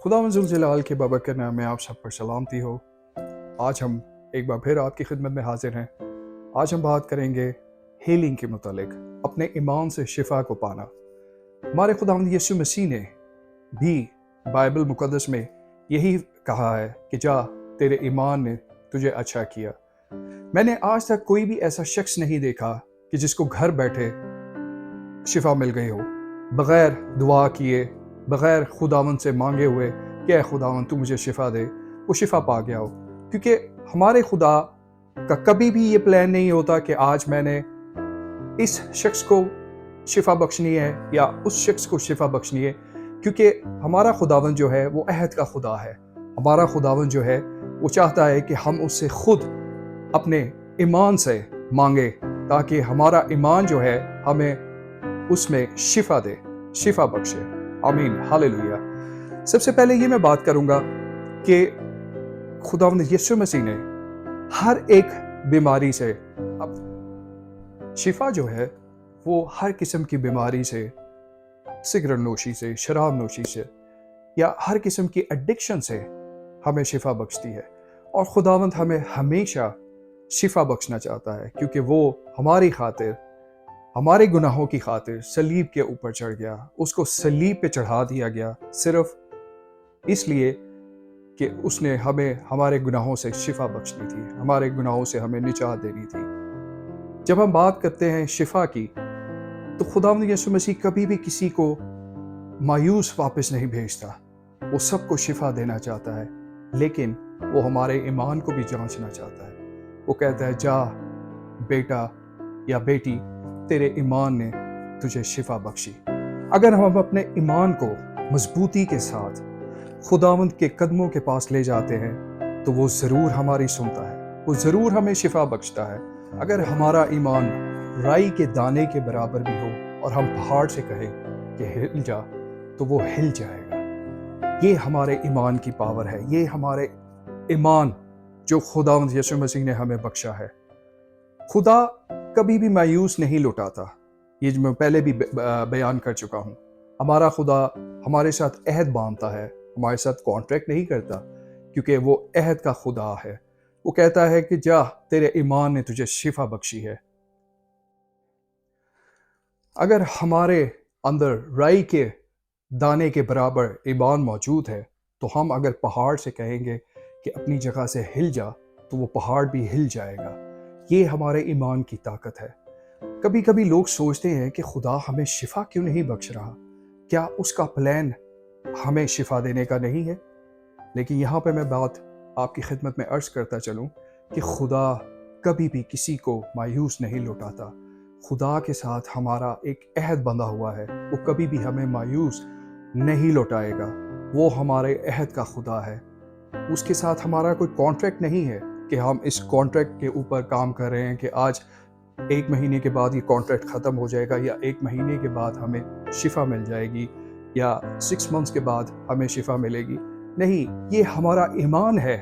खुदावंद ज़ुल जलाल के बाबरकत नाम में आप सब पर सलामती हो। आज हम एक बार फिर आपकी खिदमत में हाजिर हैं। आज हम बात करेंगे हीलिंग के मुतालिक, अपने ईमान से शिफा को पाना। हमारे खुदावंद यीशु मसीह ने भी बाइबल मुकद्दस में यही कहा है कि जा तेरे ईमान ने तुझे अच्छा किया। मैंने आज तक कोई भी ऐसा शख्स नहीं देखा कि जिसको घर बैठे शिफा मिल गई हो, बग़ैर दुआ किए, बग़ैर खुदावंद से मांगे हुए कि ऐ खुदावंद तू मुझे शिफा दे, वो शिफा पा गया हो। क्योंकि हमारे खुदा का कभी भी ये प्लान नहीं होता कि आज मैंने इस शख्स को शिफा बख्शनी है या उस शख्स को शिफा बख्शनी है, क्योंकि हमारा खुदावंद जो है वो अहद का खुदा है। हमारा खुदावंद जो है वो चाहता है कि हम उससे खुद अपने ईमान से मांगे, ताकि हमारा ईमान जो है हमें उसमें शिफा दे, शिफा बख्शे। आमीन, हालेलुया। सबसे पहले ये मैं बात करूंगा कि खुदावंद यीशु मसीह ने हर एक बीमारी से, अब शिफा जो है वो हर किस्म की बीमारी से, सिगरेट नोशी से, शराब नोशी से या हर किस्म की एडिक्शन से हमें शिफा बख्शती है। और खुदावंद हमें हमेशा शिफा बख्शना चाहता है, क्योंकि वो हमारी खातिर, हमारे गुनाहों की खातिर सलीब के ऊपर चढ़ गया। उसको सलीब पे चढ़ा दिया गया सिर्फ इसलिए कि उसने हमें हमारे गुनाहों से शिफा बख्शनी थी, हमारे गुनाहों से हमें निजात देनी थी। जब हम बात करते हैं शिफा की, तो खुदावंद यीशु मसीह कभी भी किसी को मायूस वापस नहीं भेजता। वो सबको शिफा देना चाहता है, लेकिन वो हमारे ईमान को भी जांचना चाहता है। वो कहता है जा बेटा या बेटी, तेरे ईमान ने तुझे शिफा बख्शी। अगर हम अपने ईमान को मजबूती के साथ खुदावंद के कदमों के पास ले जाते हैं, तो वो ज़रूर हमारी सुनता है, वो ज़रूर हमें शिफा बख्शता है। अगर हमारा ईमान राई के दाने के बराबर भी हो और हम पहाड़ से कहें कि हिल जा, तो वो हिल जाएगा। ये हमारे ईमान की पावर है, ये हमारे ईमान जो खुदावंद यीशु मसीह ने हमें बख्शा है। खुदा कभी भी मायूस नहीं लौटाता, ये जो मैं पहले भी बयान कर चुका हूँ। हमारा खुदा हमारे साथ अहद बांधता है, हमारे साथ कॉन्ट्रैक्ट नहीं करता, क्योंकि वो अहद का खुदा है। वो कहता है कि जा तेरे ईमान ने तुझे शिफा बख्शी है। अगर हमारे अंदर राई के दाने के बराबर ईमान मौजूद है, तो हम अगर पहाड़ से कहेंगे कि अपनी जगह से हिल जा, तो वो पहाड़ भी हिल जाएगा। ये हमारे ईमान की ताकत है। कभी कभी लोग सोचते हैं कि खुदा हमें शिफा क्यों नहीं बख्श रहा, क्या उसका प्लान हमें शिफा देने का नहीं है? लेकिन यहाँ पे मैं बात आपकी खिदमत में अर्ज करता चलूँ कि खुदा कभी भी किसी को मायूस नहीं लौटाता। खुदा के साथ हमारा एक अहद बंधा हुआ है, वो कभी भी हमें मायूस नहीं लौटाएगा। वो हमारे अहद का खुदा है। उसके साथ हमारा कोई कॉन्ट्रैक्ट नहीं है कि हम इस कॉन्ट्रैक्ट के ऊपर काम कर रहे हैं कि आज 1 महीने के बाद ये कॉन्ट्रैक्ट ख़त्म हो जाएगा, या 1 महीने के बाद हमें शिफा मिल जाएगी, या 6 मंथ्स के बाद हमें शिफा मिलेगी। नहीं, ये हमारा ईमान है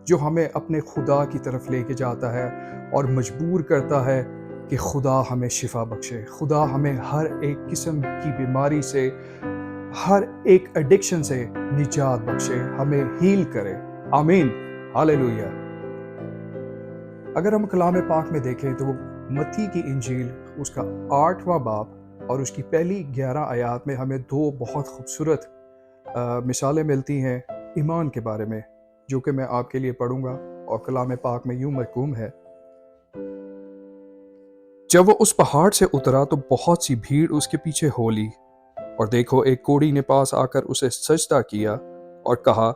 जो हमें अपने खुदा की तरफ लेके जाता है और मजबूर करता है कि खुदा हमें शिफा बख्शे, खुदा हमें हर एक किस्म की बीमारी से, हर एक एडिक्शन से निजात बख्शे, हमें हील करे। आमीन, हालेलुया। अगर हम कलाम पाक में देखें तो मत्ती की इंजील उसका 8वां बाब और उसकी पहली 11 आयात में हमें 2 बहुत खूबसूरत मिसालें मिलती हैं ईमान के बारे में, जो कि मैं आपके लिए पढ़ूंगा। और कलाम पाक में यूं मरकूम है, जब वो उस पहाड़ से उतरा तो बहुत सी भीड़ उसके पीछे हो ली, और देखो एक कोढ़ी ने पास आकर उसे सजदा किया और कहा,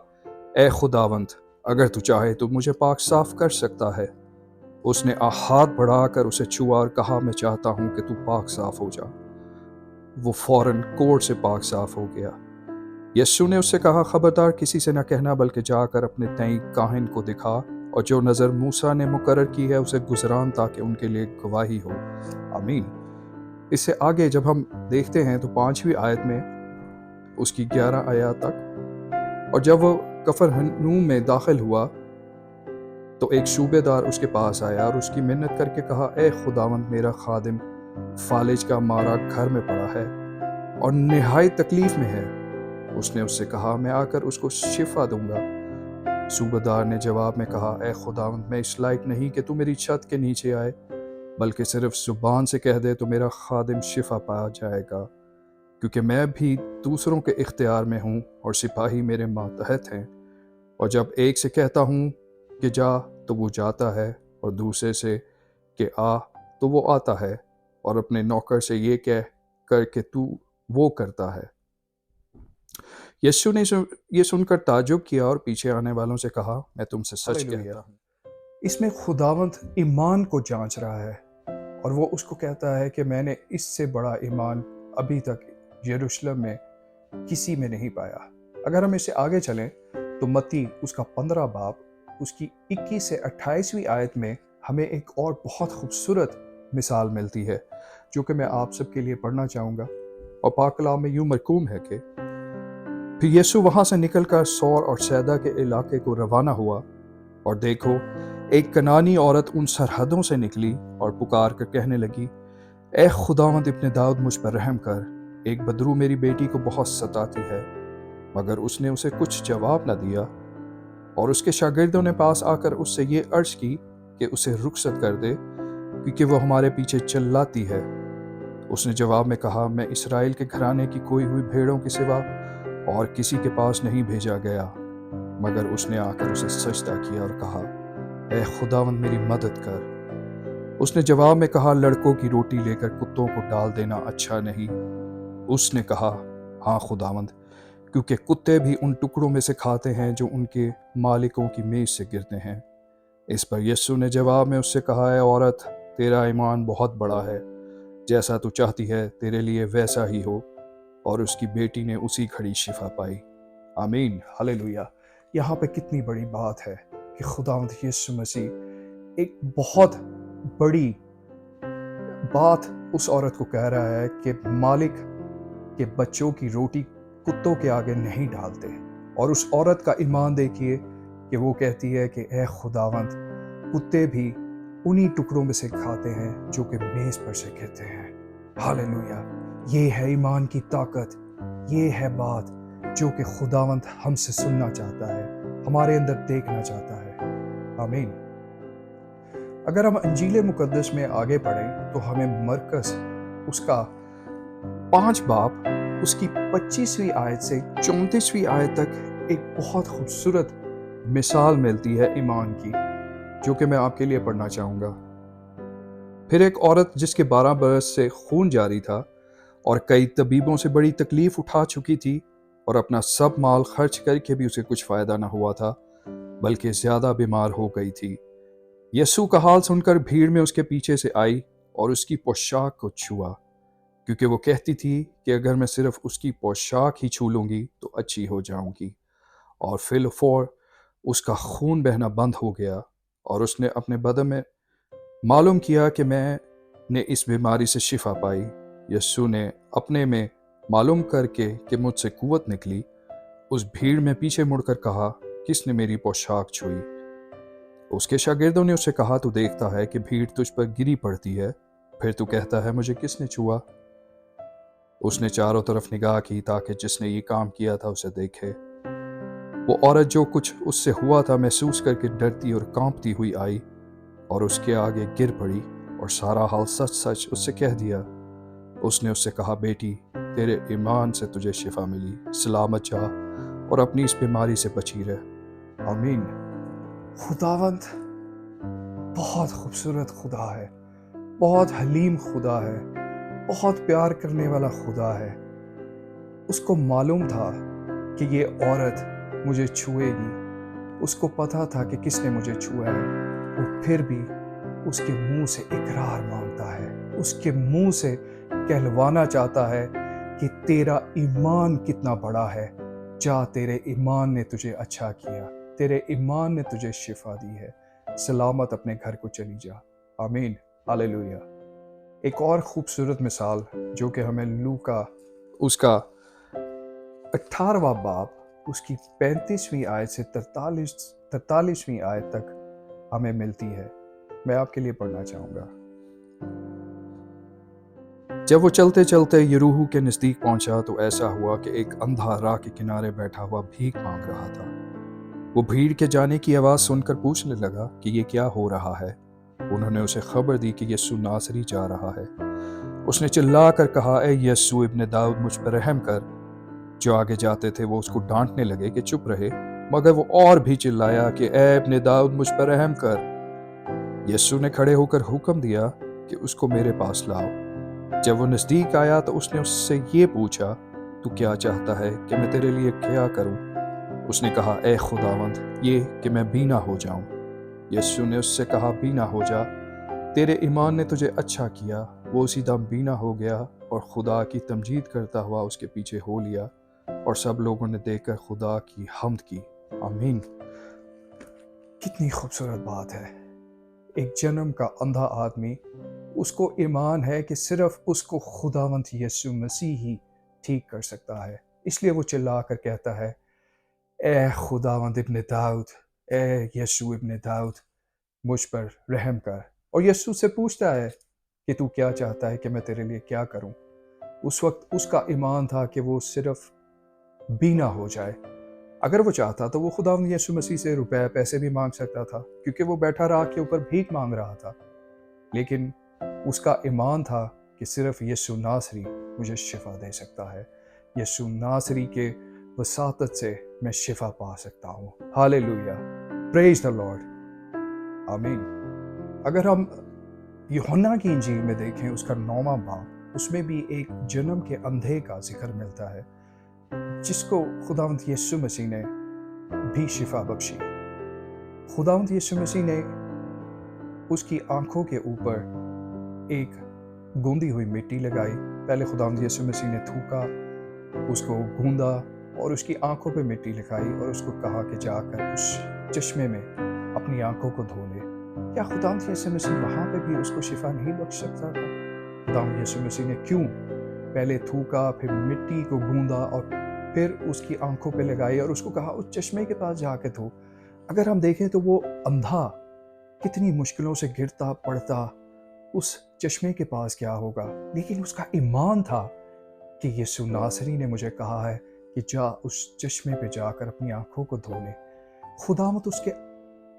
ए खुदावंद, अगर तू चाहे तो मुझे पाक साफ कर सकता है। उसने हाथ बढ़ाकर उसे छुआ और कहा, मैं चाहता हूं कि तू पाक साफ हो जा। वो फौरन कोढ़ से पाक साफ हो गया। यीशु ने उससे कहा, खबरदार किसी से न कहना, बल्कि जाकर अपने तई काहिन को दिखा, और जो नज़र मूसा ने मुकर्रर की है उसे गुजरान, ताकि उनके लिए गवाही हो। आमीन। इससे आगे जब हम देखते हैं तो 5वीं आयत में उसकी 11 आयत तक, और जब वो कफरनहूम में दाखिल हुआ तो एक सूबेदार उसके पास आया और उसकी मिन्नत करके कहा, ए खुदावंद, मेरा खादिम फालिज का मारा घर में पड़ा है और निहायत तकलीफ में है। اس نے اس سے کہا میں آ کر اس کو شفا دوں گا۔ صوبیدار نے جواب میں کہا اے خداوند میں اس لائق نہیں کہ تو میری چھت کے نیچے آئے، بلکہ صرف زبان سے کہہ دے تو میرا خادم شفا پا جائے گا، کیونکہ میں بھی دوسروں کے اختیار میں ہوں اور سپاہی میرے ماتحت ہیں، اور جب ایک سے کہتا ہوں کہ جا تو وہ جاتا ہے، اور دوسرے سے کہ آ تو وہ آتا ہے، اور اپنے نوکر سے یہ کہہ کر کہ تو وہ کرتا ہے۔ یسوع نے یہ سن کر تعجب کیا اور پیچھے آنے والوں سے کہا میں تم سے سچ کہتا ہوں۔ اس میں خداوند ایمان کو جانچ رہا ہے، اور وہ اس کو کہتا ہے کہ میں نے اس سے بڑا ایمان ابھی تک یروشلم میں کسی میں نہیں پایا۔ اگر ہم اس سے آگے چلیں تو متی اس کا 15 باب اس کی 21 سے 28ویں آیت میں ہمیں ایک اور بہت خوبصورت مثال ملتی ہے جو کہ میں آپ سب کے لیے پڑھنا چاہوں گا، اور پاک کلام میں یوں مرقوم ہے کہ پھر یسوع وہاں سے نکل کر سور اور سیدا کے علاقے کو روانہ ہوا، اور دیکھو ایک کنانی عورت ان سرحدوں سے نکلی اور پکار کر کہنے لگی اے خداوند ابن داؤد مجھ پر رحم کر، ایک بدرو میری بیٹی کو بہت ستاتی ہے۔ مگر اس نے اسے کچھ جواب نہ دیا، اور اس کے شاگردوں نے پاس آ کر اس سے یہ عرض کی کہ اسے رخصت کر دے کیونکہ وہ ہمارے پیچھے چلاتی ہے۔ اس نے جواب میں کہا میں اسرائیل کے گھرانے کی کوئی ہوئی بھیڑوں کے سوا اور کسی کے پاس نہیں بھیجا گیا۔ مگر اس نے آ کر اسے سجدہ کیا اور کہا اے خداوند میری مدد کر۔ اس نے جواب میں کہا لڑکوں کی روٹی لے کر کتوں کو ڈال دینا اچھا نہیں۔ اس نے کہا ہاں خداوند، کیونکہ کتے بھی ان ٹکڑوں میں سے کھاتے ہیں جو ان کے مالکوں کی میز سے گرتے ہیں۔ اس پر یسوع نے جواب میں اس سے کہا اے عورت، تیرا ایمان بہت بڑا ہے، جیسا تو چاہتی ہے تیرے لیے ویسا ہی ہو۔ اور اس کی بیٹی نے اسی گھڑی شفا پائی۔ آمین، ہاللویہ۔ یہاں پہ کتنی بڑی بات ہے کہ خداوند یسوع مسیح ایک بہت بڑی بات اس عورت کو کہہ رہا ہے کہ مالک کے بچوں کی روٹی کتوں کے آگے نہیں ڈالتے، اور اس عورت کا ایمان دیکھیے کہ وہ کہتی ہے کہ اے خداوند کتے بھی انہی ٹکڑوں میں سے کھاتے ہیں جو کہ میز پر سے گرتے ہیں۔ ہاللویہ، یہ ہے ایمان کی طاقت، یہ ہے بات جو کہ خداوند ہم سے سننا چاہتا ہے، ہمارے اندر دیکھنا چاہتا ہے۔ آمین۔ اگر ہم انجیل مقدس میں آگے پڑھیں تو ہمیں مرکز اس کا 5 باب اس کی 25ویں آیت سے 34ویں آیت تک ایک بہت خوبصورت مثال ملتی ہے ایمان کی، جو کہ میں آپ کے لیے پڑھنا چاہوں گا۔ پھر ایک عورت جس کے 12 برس سے خون جاری تھا اور کئی طبیبوں سے بڑی تکلیف اٹھا چکی تھی، اور اپنا سب مال خرچ کر کے بھی اسے کچھ فائدہ نہ ہوا تھا بلکہ زیادہ بیمار ہو گئی تھی، یسوع کا حال سن کر بھیڑ میں اس کے پیچھے سے آئی اور اس کی پوشاک کو چھوا، کیونکہ وہ کہتی تھی کہ اگر میں صرف اس کی پوشاک ہی چھو لوں گی تو اچھی ہو جاؤں گی، اور فی الفور اس کا خون بہنا بند ہو گیا، اور اس نے اپنے بدن میں معلوم کیا کہ میں نے اس بیماری سے شفا پائی۔ یسوع نے اپنے میں معلوم کر کے کہ مجھ سے قوت نکلی، اس بھیڑ میں پیچھے مڑ کر کہا کس نے میری پوشاک چھوئی؟ اس کے شاگردوں نے اس سے کہا تو دیکھتا ہے کہ بھیڑ تجھ پر گری پڑتی ہے، پھر تو کہتا ہے مجھے کس نے چھوا؟ اس نے چاروں طرف نگاہ کی تاکہ جس نے یہ کام کیا تھا اسے دیکھے۔ وہ عورت جو کچھ اس سے ہوا تھا محسوس کر کے ڈرتی اور کانپتی ہوئی آئی اور اس کے آگے گر پڑی اور سارا حال سچ سچ اس سے کہہ دیا۔ اس نے اس سے کہا بیٹی تیرے ایمان سے تجھے شفا ملی، سلامت جا اور اپنی اس بیماری سے بچی رہ۔ آمین۔ خداوند بہت خوبصورت خدا ہے، بہت حلیم خدا ہے، بہت پیار کرنے والا خدا ہے۔ اس کو معلوم تھا کہ یہ عورت مجھے چھوئے گی، اس کو پتا تھا کہ کس نے مجھے چھوا ہے، وہ پھر بھی اس کے منہ سے اقرار مانگتا ہے، اس کے منہ سے کہلوانا چاہتا ہے کہ تیرا ایمان کتنا بڑا ہے، جا تیرے ایمان نے تجھے اچھا کیا، تیرے ایمان نے تجھے شفا دی ہے، سلامت اپنے گھر کو چلی جا۔ آمین، ہاللویہ۔ ایک اور خوبصورت مثال جو کہ ہمیں لوکا اس کا 18واں باب اس کی 35ویں آیت سے 43ویں آیت تک ہمیں ملتی ہے، میں آپ کے لیے پڑھنا چاہوں گا۔ जब वो चलते चलते यरूहू के नज़दीक पहुंचा तो ऐसा हुआ कि एक अंधा राह के किनारे बैठा हुआ भीख मांग रहा था। वो भीड़ के जाने की आवाज़ सुनकर पूछने लगा कि ये क्या हो रहा है। उन्होंने उसे खबर दी कि यीशु नासरी जा रहा है। उसने चिल्ला कर कहा, ए यीशु इब्न दाऊद, मुझ पर रहम कर। जो आगे जाते थे वो उसको डांटने लगे कि चुप रहे, मगर वो और भी चिल्लाया कि ए इब्न दाऊद, मुझ पर रहम कर। यीशु ने खड़े होकर हुक्म दिया कि उसको मेरे पास लाओ। जब वो नज़दीक आया तो उसने उससे ये पूछा, तू क्या चाहता है कि मैं तेरे लिए क्या करूं? उसने कहा, ए खुदावंद, ये कि मैं बीना हो जाऊं। यीशु ने उससे कहा, बीना हो जा, तेरे ईमान ने तुझे अच्छा किया। वो उसी दम बीना हो गया और खुदा की तमजीद करता हुआ उसके पीछे हो लिया, और सब लोगों ने देखकर खुदा की हम्द की। आमीन। कितनी खूबसूरत बात है। एक जन्म का अंधा आदमी, उसको ईमान है कि सिर्फ उसको खुदावंद यीशु मसीह ही ठीक कर सकता है, इसलिए वो चिल्ला कर कहता है, ए खुदावंद इब्न दाऊद, ए यीशु इब्न दाऊद, मुझ पर रहम कर। और यीशु से पूछता है कि तू क्या चाहता है कि मैं तेरे लिए क्या करूं। उस वक्त उसका ईमान था कि वो सिर्फ बीना हो जाए। अगर वो चाहता तो वो खुदावंद यीशु मसीह से रुपए पैसे भी मांग सकता था, क्योंकि वो बैठा राह के ऊपर भीख मांग रहा था। लेकिन उसका ईमान था कि सिर्फ यीशु नासरी मुझे शिफा दे सकता है। यीशु नासरी के वसातत से मैं शिफा पा सकता हूँ। हालेलुया, प्रेज द लॉर्ड, आमीन। अगर हम यूहन्ना की इंजील में देखें, उसका 9वां बाब, उसमें भी एक जन्म के अंधे का जिक्र मिलता है, जिसको खुदावंद यीशु मसीह ने भी शिफा बख्शी। खुदावंद यीशु मसीह ने उसकी आंखों के ऊपर एक गूंदी हुई मिट्टी लगाई। पहले खुदावंद यीशु मसीह ने थूका, उसको गूंदा और उसकी आंखों पे मिट्टी लगाई और उसको कहा कि जाकर उस चश्मे में अपनी आंखों को धो ले। क्या खुदावंद यीशु मसीह वहाँ पे भी उसको शिफा नहीं बख्श सकता था? खुदावंद यीशु मसीह ने क्यों पहले थूका, फिर मिट्टी को गूंदा और फिर उसकी आंखों पे लगाई और उसको कहा उस चश्मे के पास जाके धो। अगर हम देखें तो वो अंधा कितनी मुश्किलों से गिरता पड़ता उस चश्मे के पास क्या होगा, लेकिन उसका ईमान था कि यीशु नासरी ने मुझे कहा है कि जा उस चश्मे पे जाकर अपनी आंखों को धो ले। खुदावंद उसके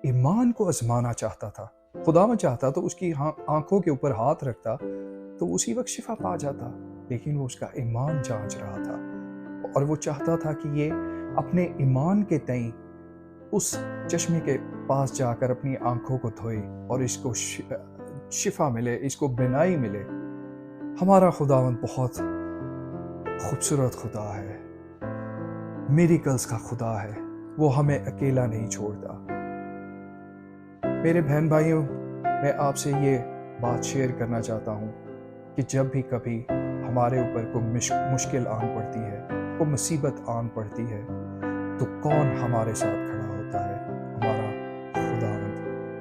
ईमान को आजमाना चाहता था। खुदावंद चाहता तो उसकी आंखों के ऊपर हाथ रखता तो उसी वक्त शिफा पा जाता, लेकिन वो उसका ईमान जांच रहा था और वो चाहता था कि ये अपने ईमान के तई उस चश्मे के पास जाकर अपनी आंखों को धोए और इसको शिफा मिले, इसको बिनाई मिले। हमारा खुदावंद बहुत खूबसूरत खुदा है, मिरेकल्स का खुदा है। वो हमें अकेला नहीं छोड़ता। मेरे बहन भाइयों, मैं आपसे ये बात शेयर करना चाहता हूँ कि जब भी कभी हमारे ऊपर कोई मुश्किल आन पड़ती है, कोई मुसीबत आन पड़ती है, तो कौन हमारे साथ खड़ा होता है?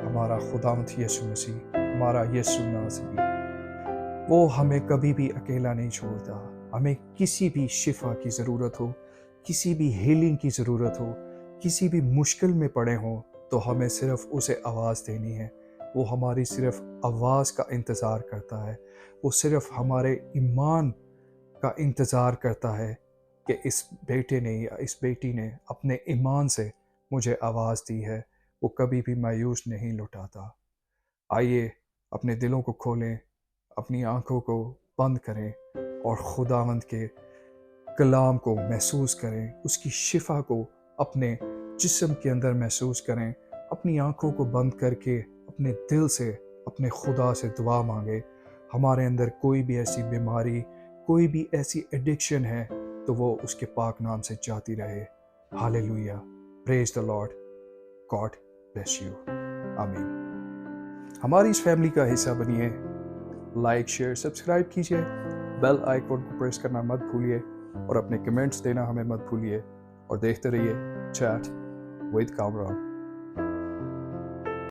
हमारा खुदावंद यीशु मसीह, हमारा यीशु नासरी। वो हमें कभी भी अकेला नहीं छोड़ता। हमें किसी भी शिफा की ज़रूरत हो, किसी भी हीलिंग की ज़रूरत हो, किसी भी मुश्किल में पड़े हों, तो हमें सिर्फ उसे आवाज़ देनी है। वो हमारी सिर्फ आवाज़ का इंतज़ार करता है। वो सिर्फ हमारे ईमान का इंतज़ार करता है कि इस बेटे ने या इस बेटी ने अपने ईमान से मुझे आवाज़ दी है। वो कभी भी मायूस नहीं लौटाता। आइए अपने दिलों को खोलें, अपनी आंखों को बंद करें और खुदावंद के कलाम को महसूस करें, उसकी शिफा को अपने जिस्म के अंदर महसूस करें। अपनी आंखों को बंद करके अपने दिल से अपने खुदा से दुआ मांगे। हमारे अंदर कोई भी ऐसी बीमारी, कोई भी ऐसी एडिक्शन है, तो वो उसके पाक नाम से जाती रहे। Hallelujah, praise the Lord, God bless you, आमीन। हमारी इस फैमिली का हिस्सा बनिए। लाइक, शेयर, सब्सक्राइब कीजिए। बेल आइकॉन को प्रेस करना मत भूलिए और अपने कमेंट्स देना हमें मत भूलिए। और देखते रहिए चैट विद कामरान।